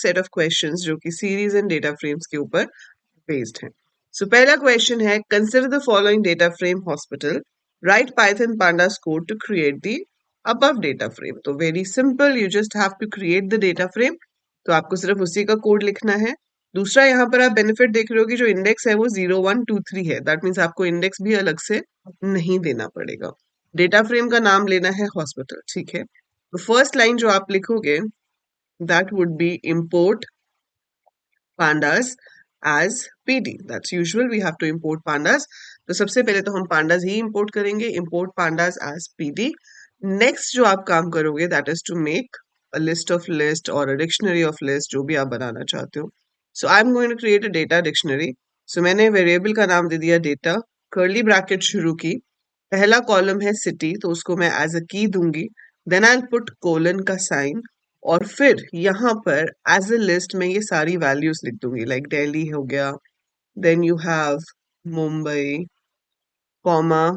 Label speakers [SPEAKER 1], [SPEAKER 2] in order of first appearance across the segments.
[SPEAKER 1] Set of questions जो कि series and data frames के ऊपर बेस्ड हैं। सो पहला क्वेश्चन है, consider the following data frame hospital, right python pandas code to create the above data frame. तो very simple, you just have to create the data frame. तो आपको सिर्फ उसी का कोड लिखना है। दूसरा, यहाँ पर आप बेनिफिट देख रहे हो कि जो इंडेक्स है वो 0123 है। दैट मीन्स आपको इंडेक्स भी अलग से नहीं देना पड़ेगा। डेटा फ्रेम का नाम लेना है हॉस्पिटल, ठीक है। तो फर्स्ट लाइन जो आप लिखोगे that would be import pandas as pd. That's usual, we have to import pandas. तो सबसे पहले तो हम pandas ही import करेंगे, import pandas as pd. Next जो आप काम करोगे that is to make a list of list or a dictionary of list, जो भी आप बनाना चाहते हो. So I'm going to create a data dictionary. So मैंने variable का नाम दे दिया data, curly bracket शुरू की, पहला कॉलम है city तो उसको मैं as a key दूंगी, then I'll put colon का sign, और फिर यहाँ पर एज ए लिस्ट में ये सारी वैल्यूज लिख दूंगी, लाइक दिल्ली हो गया, then you have Mumbai, comma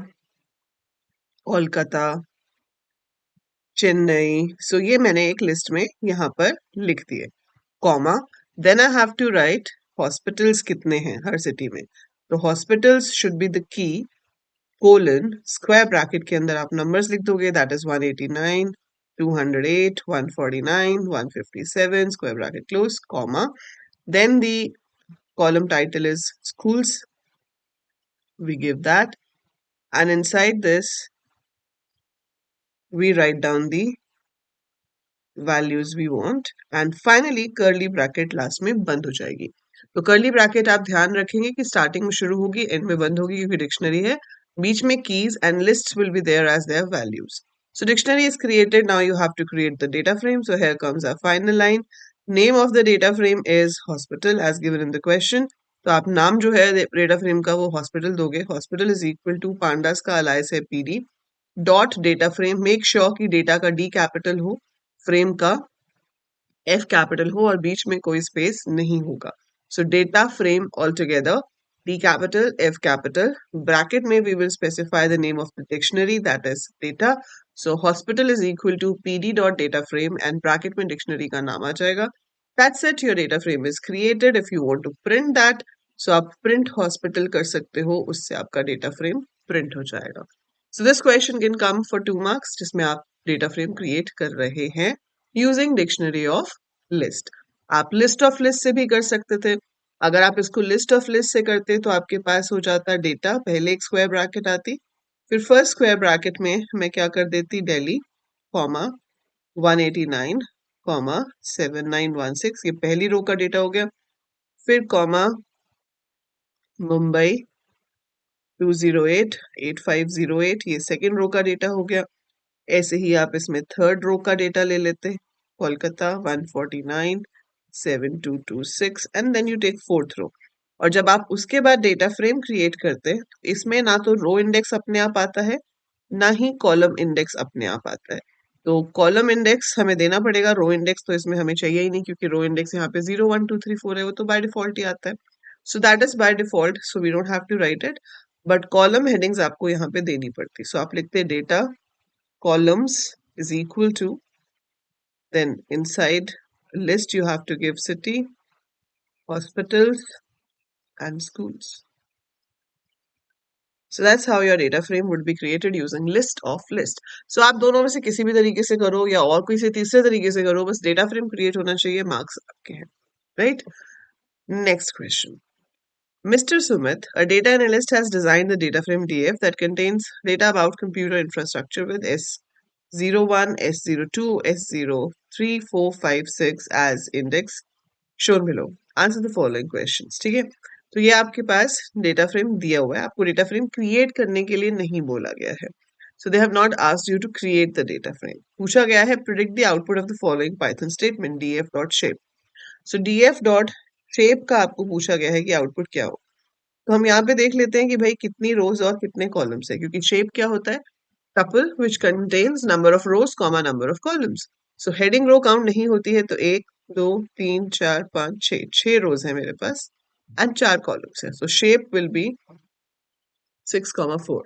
[SPEAKER 1] Kolkata, Chennai. So ये मैंने एक लिस्ट में यहाँ पर लिख दिए, comma, then I have to write hospitals कितने हैं हर सिटी में। तो hospitals should be the key, colon, square bracket के अंदर आप नंबर्स लिख दोगे, that is 189, 208, 149, 157, square bracket close, comma. Then the column title is schools. We give that. And inside this, we write down the values we want. And finally, curly bracket last में बंद हो जाएगी। तो curly bracket आप ध्यान रखेंगे कि starting में शुरू होगी, end में बंद होगी, क्योंकि dictionary है। बीच में keys and lists will be there as their values. So dictionary is created. Now you have to create the data frame. So here comes our final line. Name of the data frame is hospital as given in the question. तो आप नाम जो है data frame का वो hospital दोगे। Hospital is equal to pandas का alias है pd dot data frame. Make sure कि डेटा का डी कैपिटल हो, फ्रेम का एफ कैपिटल हो और बीच में कोई स्पेस नहीं होगा। सो data frame all together, D capital, F capital, bracket में we will specify the name of the dictionary, that is data. So hospital is equal to pd dot data frame and bracket में dictionary का नाम आ जाएगा. That's it, your data frame is created. If you want to print that, so आप print hospital कर सकते हो, उससे आपका data frame print हो जाएगा. So this question can come for 2 marks जिसमें आप data frame create कर रहे हैं using dictionary of list. आप list of list से भी कर सकते थे। अगर आप इसको लिस्ट ऑफ लिस्ट से करते तो आपके पास हो जाता डेटा, पहले एक स्क्वायर ब्रैकेट आती, फिर फर्स्ट स्क्वायर ब्रैकेट में मैं क्या कर देती, दिल्ली, कॉमा 189, कॉमा 7916, ये पहली रो का डेटा हो गया, फिर कॉमा मुंबई 208 8508, ये सेकेंड रो का डेटा हो गया। ऐसे ही आप इसमें थर्ड रो का डेटा ले लेते, Kolkata 149 7226, and then you take fourth row. और जब आप उसके बाद डेटा फ्रेम क्रिएट करते हैं, इसमें ना तो रो इंडेक्स अपने आप आता है, ना ही कॉलम इंडेक्स अपने आप आता है। तो कॉलम इंडेक्स हमें देना पड़ेगा, रो इंडेक्स तो इसमें हमें चाहिए ही नहीं, क्योंकि रो इंडेक्स यहाँ पे 0 1 2 3 4 है, वो तो बाय डिफॉल्ट ही आता है। So that is by default, so we don't have to write it, but column headings आपको यहाँ पे देनी पड़ती। सो आप लिखते हैं data columns is equal to, then inside list you have to give city, hospitals and schools. So that's how your data frame would be created using list of list. So आप दोनों में से किसी भी तरीके से करो या और कोई से तीसरे तरीके से करो, बस डेटा फ्रेम क्रिएट होना चाहिए, मार्क्स आपके हैं, right. Next question. Mr. Sumit, a data analyst, has designed the data frame DF that contains data about computer infrastructure with S01, S02, S03, 4, 5, 6 as index shown below. Answer the following questions. ठीक है, तो ये आपके पास data frame दिया हुआ है, आपको data frame create करने के लिए नहीं बोला गया है. So they have not asked you to create the data frame. पूछा गया है predict the output of the following Python statement df.shape. So df.shape का आपको पूछा गया है कि आउटपुट क्या हो. तो हम यहाँ पे देख लेते हैं कि भाई कितनी रोज और कितने कॉलम्स है, क्योंकि शेप क्या होता है, tuple which contains number of rows comma number of columns. So heading row count नहीं होती है, तो 1 2 3 4 5 6 6 रोज है मेरे पास एंड 4 कॉलम्स है. सो शेप विल बी 6,4.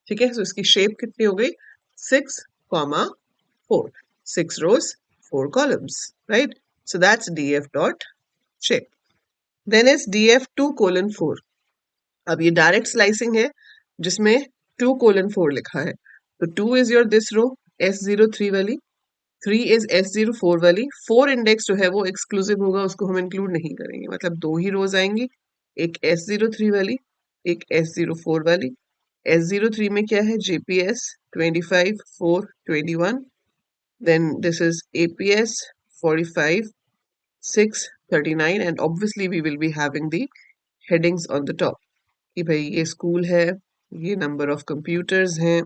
[SPEAKER 1] ठीक है, सो इसकी शेप कितनी हो गई, 6,4, 6 रोज 4 columns, right. So that's df dot shape. Then is df2:4. अब ये डायरेक्ट स्लाइसिंग है जिसमें 2:4 लिखा है, तो 2 is your this row S03 वाली, 3 इज S04 वाली, 4 इंडेक्स जो है वो एक्सक्लूसिव होगा, उसको हम इंक्लूड नहीं करेंगे, मतलब दो ही रोज आएंगी, एक S03 वाली, एक S04 वाली। S03 में क्या है, JPS 25 4 21, then this is APS 45 6 39, and obviously we will be having the headings on the top कि भाई ये स्कूल है, ये नंबर ऑफ कंप्यूटर्स हैं,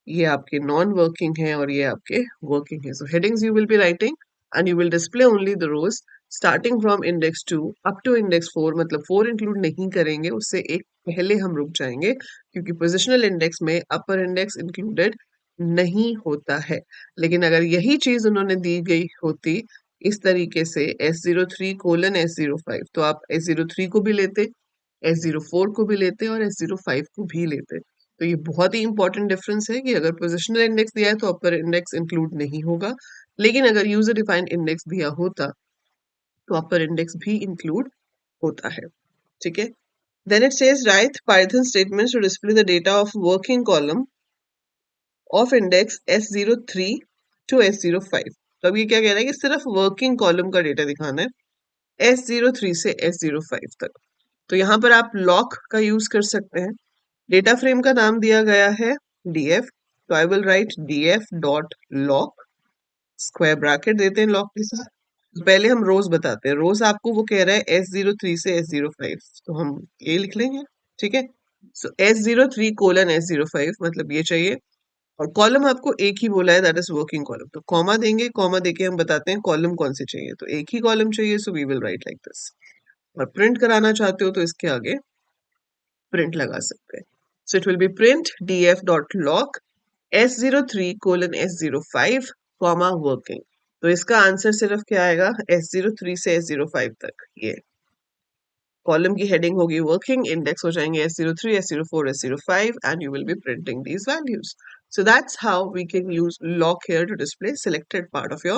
[SPEAKER 1] ये आपके नॉन वर्किंग है और ये आपके वर्किंग है। So headings you will be writing and you will display only the rows starting from index 2 up to index 4, मतलब 4 इंक्लूड नहीं करेंगे, उससे एक पहले हम रुक जाएंगे क्योंकि पोजिशनल इंडेक्स में अपर इंडेक्स इंक्लूडेड नहीं होता है। लेकिन अगर यही चीज उन्होंने दी गई होती इस तरीके से S03:S05, तो आप S03 को भी लेते, S04 को भी लेते और S05 को भी लेते। तो ये बहुत ही इंपॉर्टेंट डिफरेंस है कि अगर पोजिशनल इंडेक्स दिया है तो अपर इंडेक्स इंक्लूड नहीं होगा, लेकिन अगर यूजर डिफाइंड इंडेक्स दिया होता तो अपर इंडेक्स भी इंक्लूड होता है। ठीक है, then it says write Python statements to display the data of working column of index S03 to S05। तो अब ये क्या कह रहा है कि सिर्फ वर्किंग कॉलम का डेटा दिखाना है S03 से S05 तक। तो यहाँ पर आप लॉक का यूज कर सकते हैं। डेटा फ्रेम का नाम दिया गया है df, तो I will write df dot lock, square bracket देते हैं लॉक के साथ। तो पहले हम रोज बताते हैं, रोज आपको वो कह रहा है S03 से S05, तो हम ये लिख लेंगे। ठीक है, सो S03:S05 मतलब ये चाहिए, और कॉलम आपको एक ही बोला है, दैट इज वर्किंग कॉलम, तो कॉमा देंगे, कॉमा देके हम बताते हैं कॉलम कौन से चाहिए, तो एक ही कॉलम चाहिए, so we will write like this. और प्रिंट कराना चाहते हो तो इसके आगे प्रिंट लगा सकते हैं। So it will be print df dot lock S03:S05 comma working. तो इसका आंसर सिर्फ क्या आएगा, S03 से S05 तक। ये कॉलम की हेडिंग होगी वर्किंग, इंडेक्स हो जाएंगे S03 S04 S05, and you will B printing these values. So that's how we can use lock here to display selected part of your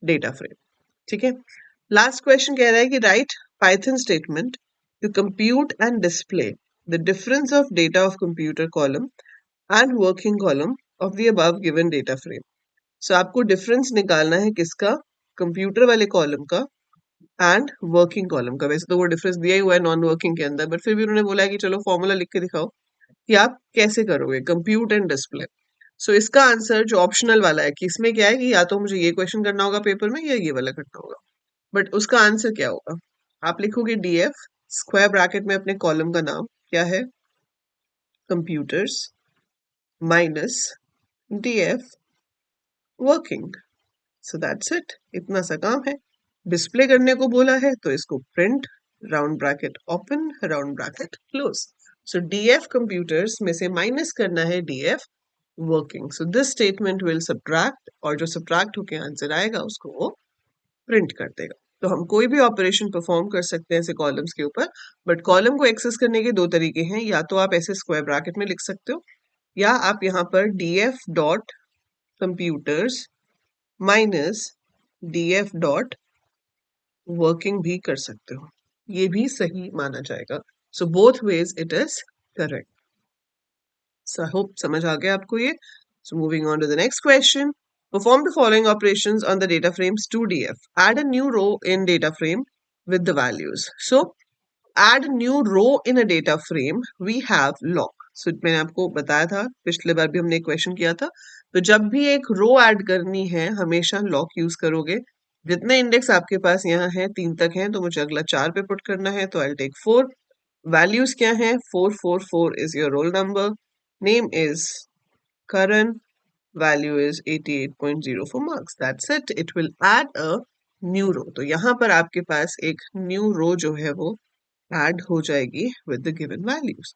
[SPEAKER 1] data frame. ठीक है, last question कह रहा है कि write Python statement to compute and display the difference of data of computer column and working column of the above given data frame. So आपको difference निकालना है किसका, कंप्यूटर वाले कॉलम का एंड वर्किंग कॉलम का। वैसे तो वो डिफरेंस दिया ही हुआ है नॉन वर्किंग के अंदर, बट फिर भी उन्होंने बोला है कि चलो फॉर्मूला लिख के दिखाओ कि आप कैसे करोगे कंप्यूट एंड डिस्प्ले। सो इसका आंसर जो ऑप्शनल वाला है कि इसमें क्या है कि या तो मुझे ये क्वेश्चन करना होगा पेपर में या ये वाला करना होगा, बट उसका आंसर क्या होगा, आप लिखोगे df स्क्वायर ब्रैकेट में अपने कॉलम का नाम क्या है, computers, minus df working. So that's it, इतना सा काम है। डिस्प्ले करने को बोला है तो इसको print round bracket open round bracket close. So df computers में से माइनस करना है df working. So this statement will subtract, और जो सब्ट्रैक्ट होके आंसर आएगा उसको वो प्रिंट कर देगा। तो हम कोई भी ऑपरेशन परफॉर्म कर सकते हैं ऐसे कॉलम्स के ऊपर, बट कॉलम को एक्सेस करने के दो तरीके हैं, या तो आप ऐसे स्क्वायर ब्रैकेट में लिख सकते हो, या आप यहाँ पर df dot computers minus df dot working भी कर सकते हो, ये भी सही माना जाएगा। So both ways it is correct. So I hope समझ आ गया आपको ये। So moving on to the next question, perform the following operations on the data frames 2df. Add a new row in data frame with the values. So add new row in a data frame, we have lock. So मैंने आपको बताया था, पिछले बार भी हमने question किया था, तो जब भी एक रो ऐड करनी है हमेशा लॉक यूज करोगे। जितने इंडेक्स आपके पास यहाँ है 3 तक हैं, तो मुझे अगला 4 पे पुट करना है, तो आई टेक 4। वैल्यूज क्या है, 444 is your roll number, name is Karan, value is 88.0 for marks. That's it. It will add a new row. तो यहाँ पर आपके पास एक new row जो है वो add हो जाएगी with the given values.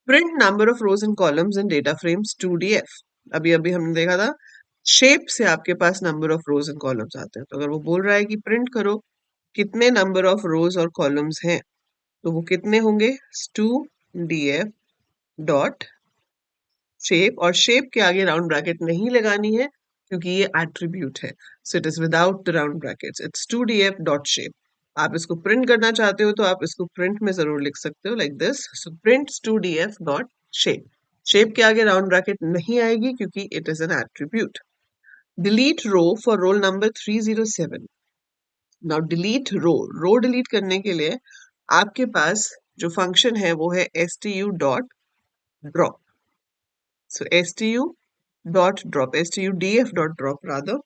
[SPEAKER 1] Print number of rows and columns in data frames 2df. अभी अभी हमने देखा था shape से आपके पास number of rows and columns आते हैं, तो अगर वो बोल रहा है कि print करो कितने number of rows और columns हैं, तो वो कितने होंगे, 2df डॉट शेप, और शेप के आगे राउंड ब्रैकेट नहीं लगानी है क्योंकि ये एट्रीब्यूट है. So it is without the round brackets. It's 2df dot shape. आप इसको प्रिंट करना चाहते हो तो आप इसको प्रिंट में जरूर लिख सकते हो like this. So print 2df dot shape. Shape के आगे राउंड ब्रैकेट नहीं आएगी क्योंकि it is an attribute. Delete row for roll number 307. Now delete row delete करने के लिए आपके पास जो फंक्शन है वो है stu डॉट ड्रॉप. सो stu dot drop, studf dot drop rather.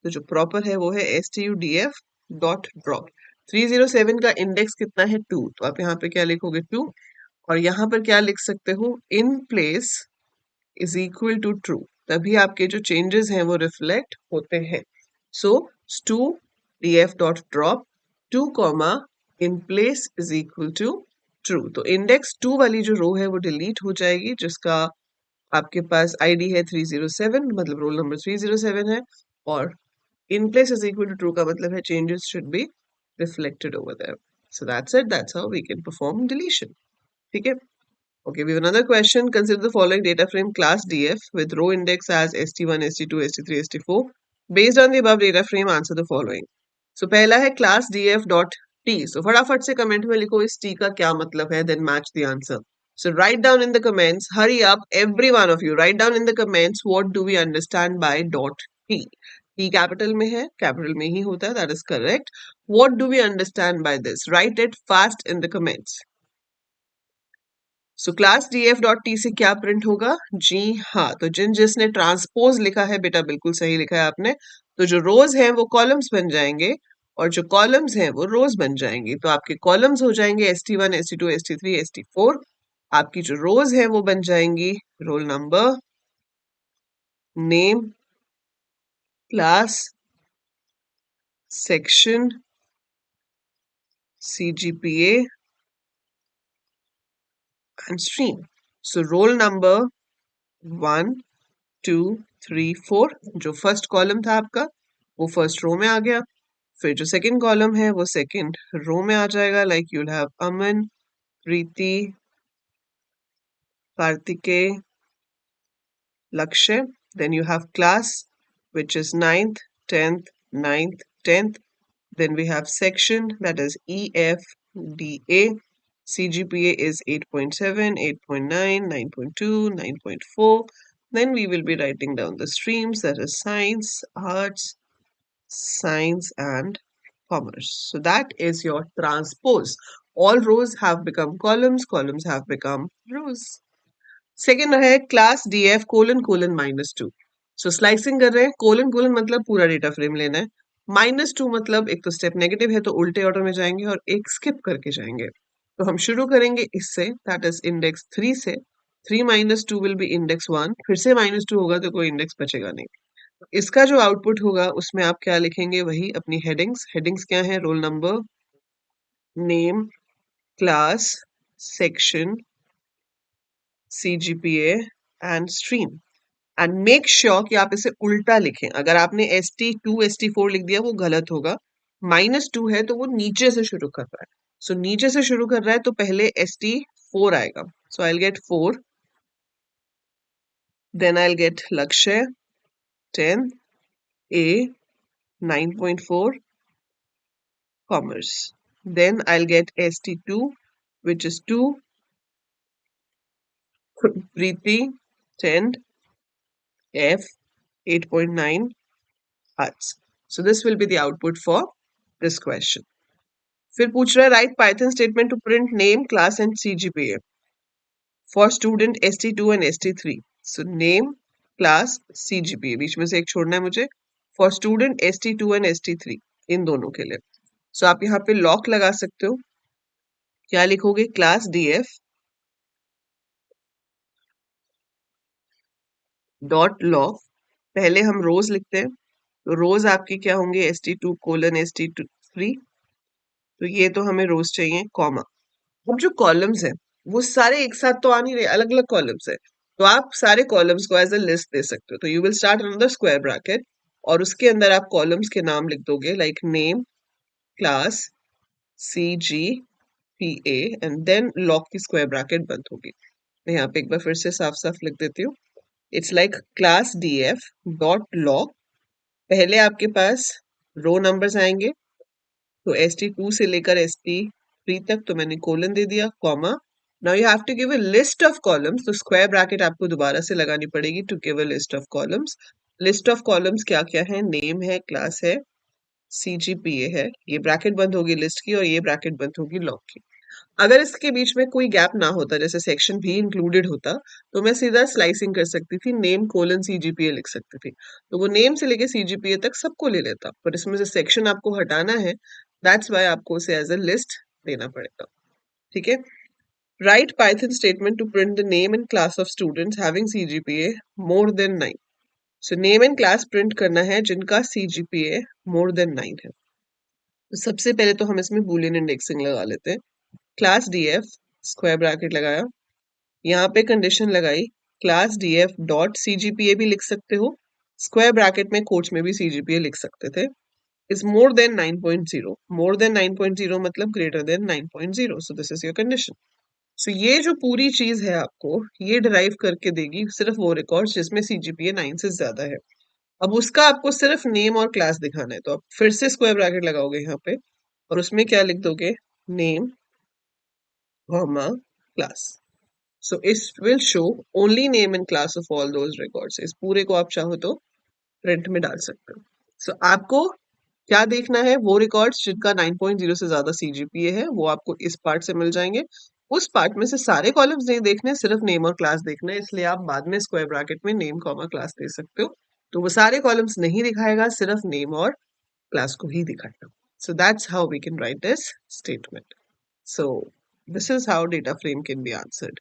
[SPEAKER 1] तो जो प्रॉपर है वो है studf डॉट ड्रॉप. 307 का इंडेक्स कितना है? 2. तो आप यहाँ पे क्या लिखोगे? 2. और यहाँ पर क्या लिख सकते हो? In place is equal to true. तभी आपके जो चेंजेस हैं वो रिफ्लेक्ट होते हैं. So stu df dot drop 2 comma in place is equal to true. तो इंडेक्स 2 वाली जो रो है वो डिलीट हो जाएगी जिसका आपके पास आईडी है 307, मतलब रोल नंबर 307 है. और in place is equal to true का मतलब है changes should be reflected over there. So that's it. That's how we can perform deletion. ठीक है? Okay, we have another question. Consider the following data frame class df with row index as st1, st2, st3, st4. Based on the above data frame, answer the following. So पहला है class df dot t. So फटाफट से comment में लिखो इस t का क्या मतलब है, then match the answer. So write down in the comments, hurry up, every one of you, write down in the comments what do we understand by dot t. T capital में है, capital में ही होता है, that is correct. What do we understand by this? Write it fast in the comments. So class df dot T से क्या print होगा? जी हाँ, तो जिसने ट्रांसपोज लिखा है बेटा बिल्कुल सही लिखा है आपने. तो जो रोज हैं वो कॉलम्स बन जाएंगे और जो कॉलम्स हैं वो रोज बन जाएंगी. तो आपके कॉलम्स हो जाएंगे st1, st2, st3, st4. आपकी जो रोज हैं वो बन जाएंगी roll number, name, class, section, CGPA and stream. So roll number 1, 2, 3, 4. जो फर्स्ट कॉलम था आपका वो फर्स्ट रो में आ गया. फिर जो सेकंड कॉलम है वो सेकंड रो में आ जाएगा. लाइक यूल हैव अमन, प्रीति, कार्तिकेय, लक्ष्य. Then you have class which is 9th, 10th, 9th, 10th. Then we have section that is EFDA. CGPA is 8.7, 8.9, 9.2, 9.4. Then we will be writing down the streams that is science, arts, science and commerce. So that is your transpose. All rows have become columns, columns have become rows. Second है class df colon colon -2. सो slicing कर रहे हैं. Colon colon मतलब पूरा data frame लेना है. -2 मतलब एक तो स्टेप नेगेटिव है तो उल्टे ऑर्डर में जाएंगे और एक स्किप करके जाएंगे. तो हम शुरू करेंगे इससे, दैट इज इंडेक्स 3 से. 3 -2 विल बी इंडेक्स 1. फिर से -2 होगा तो कोई इंडेक्स बचेगा नहीं. इसका जो आउटपुट होगा उसमें आप क्या लिखेंगे? वही अपनी हेडिंग्स. हेडिंग्स क्या है? Roll number, name, class, section, CGPA and stream. And make sure कि आप इसे उल्टा लिखें. अगर आपने ST2 ST4 लिख दिया वो गलत होगा. -2 है तो वो नीचे से शुरू कर रहा है. सो नीचे से शुरू कर रहा है तो पहले ST4 आएगा. So I will get 4, then I will get लक्ष्य 10, A 9.4, commerce. Then I'll get ST2 which is 2, Preeti 10, F 8.9, arts. So this will be the output for this question. फिर पूछ रहा है write Python statement to print name, class and CGPA for student ST2 and ST3. So name, class, CGPA बीच में से एक छोड़ना है मुझे. For student ST2 and ST3 इन दोनों के लिए. सो आप यहाँ पे लॉक लगा सकते हो. क्या लिखोगे? Class df dot lock. पहले हम रोज लिखते हैं. तो रोज आपकी क्या होंगे? ST2 colon ST3. तो ये तो हमें रोज चाहिए, कॉमा. अब जो कॉलम्स हैं वो सारे एक साथ तो आ नहीं रहे, अलग अलग कॉलम्स है. तो आप सारे कॉलम्स को एज अ लिस्ट दे सकते हो. तो you will start another square bracket और उसके अंदर आप कॉलम्स के नाम लिख दोगे like name, class, CGPA and then lock की स्क्वायर ब्रैकेट बंद होगी. मैं यहाँ पे एक बार फिर से साफ साफ लिख देती हूँ. It's like class df dot lock पहले आपके पास रो नंबर्स आएंगे, तो ST2 से लेकर ST3 तक, तो मैंने कोलन दे दिया, comma. Now you have to give a list of columns, तो स्क्वायर ब्रैकेट आपको दोबारा से लगानी पड़ेगी to give a list of columns. List of columns क्या क्या है? नेम है, क्लास है, CGPA है। ये ब्रैकेट बंद होगी लिस्ट की और ये ब्रैकेट बंद होगी लॉग की। अगर इसके बीच में कोई गैप ना होता, जैसे सेक्शन भी इंक्लूडेड होता, तो मैं सीधा स्लाइसिंग कर सकती थी, नेम कोलन CGPA लिख सकती थी, तो वो नेम से लेके CGPA तक सबको ले लेता। पर इसमें से सेक्शन आपको हटाना है, दैट्स वाई आपको उसे एज अ लिस्ट देना पड़ेगा। ठीक है। Write Python statement to print the name and class of students having CGPA more than 9। So name and class print करना है जिनका CGPA मोर देन 9 है। तो सबसे पहले तो हम इसमें बूलियन इंडेक्सिंग लगा लेते हैं। क्लास DF स्क्वायर ब्रैकेट लगाया, यहाँ पे कंडीशन लगाई, क्लास DF डॉट CGPA भी लिख सकते हो, स्क्वायर ब्रैकेट में कोट्स में भी CGPA लिख सकते थे, is more than 9.0। More than 9.0 मतलब greater than 9.0, so this is your condition. So ये जो पूरी चीज है आपको ये डिराइव करके देगी सिर्फ वो रिकॉर्ड्स जिसमें CGPA 9 से ज्यादा है। अब उसका आपको सिर्फ नेम और क्लास दिखाना है, तो आप फिर से स्क्वायर ब्रैकेट लगाओगे यहाँ पे और उसमें क्या लिख दोगे? Name comma class. So it will show only name and class of all those records। इस पूरे को आप चाहो तो प्रिंट में डाल सकते हो। So आपको क्या देखना है? वो रिकॉर्ड्स जिनका 9.0 से ज्यादा CGPA है, वो आपको इस पार्ट से मिल जाएंगे। उस पार्ट में से सारे कॉलम्स नहीं देखने, सिर्फ नेम और क्लास देखना है, इसलिए आप बाद में स्क्वायर ब्रैकेट में नेम कॉमा क्लास दे सकते हो। तो वो सारे कॉलम्स नहीं दिखाएगा, सिर्फ नेम और क्लास को ही दिखाएगा। So that's how we can write this statement। So this is how data frame can be answered।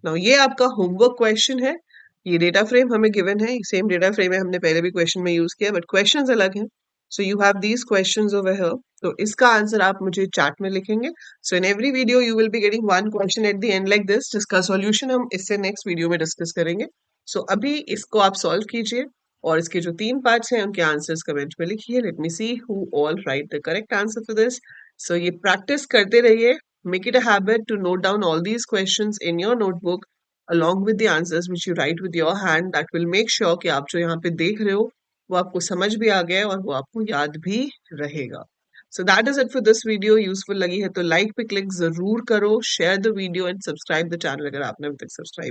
[SPEAKER 1] Now ये आपका होमवर्क क्वेश्चन है। ये डेटा फ्रेम हमें गिवन है, सेम डेटा फ्रेम है, हमने पहले भी क्वेश्चन में यूज किया, बट क्वेश्चंस अलग हैं। So you have these questions over here, तो इसका आंसर आप मुझे चैट में लिखेंगे। So in every video you will be getting one question at the end like this, जिसका सॉल्यूशन हम इससे नेक्स्ट वीडियो में डिस्कस करेंगे। सो अभी इसको आप सॉल्व कीजिए और इसके जो 3 पार्ट्स हैं उनके आंसर्स कमेंट में लिखिए। Let me see who all write the correct answer for this. So ये प्रैक्टिस करते रहिए। Make it a habit to note down all these questions in your notebook along with the answers which you write with your hand। That will make sure कि आप जो यहाँ पे देख रहे हो वो आपको समझ भी आ गया है और वो आपको याद भी रहेगा। So that is it for this video। Useful लगी है तो लाइक पे क्लिक जरूर करो, share the video and subscribe the channel अगर आपने अभी तक सब्सक्राइब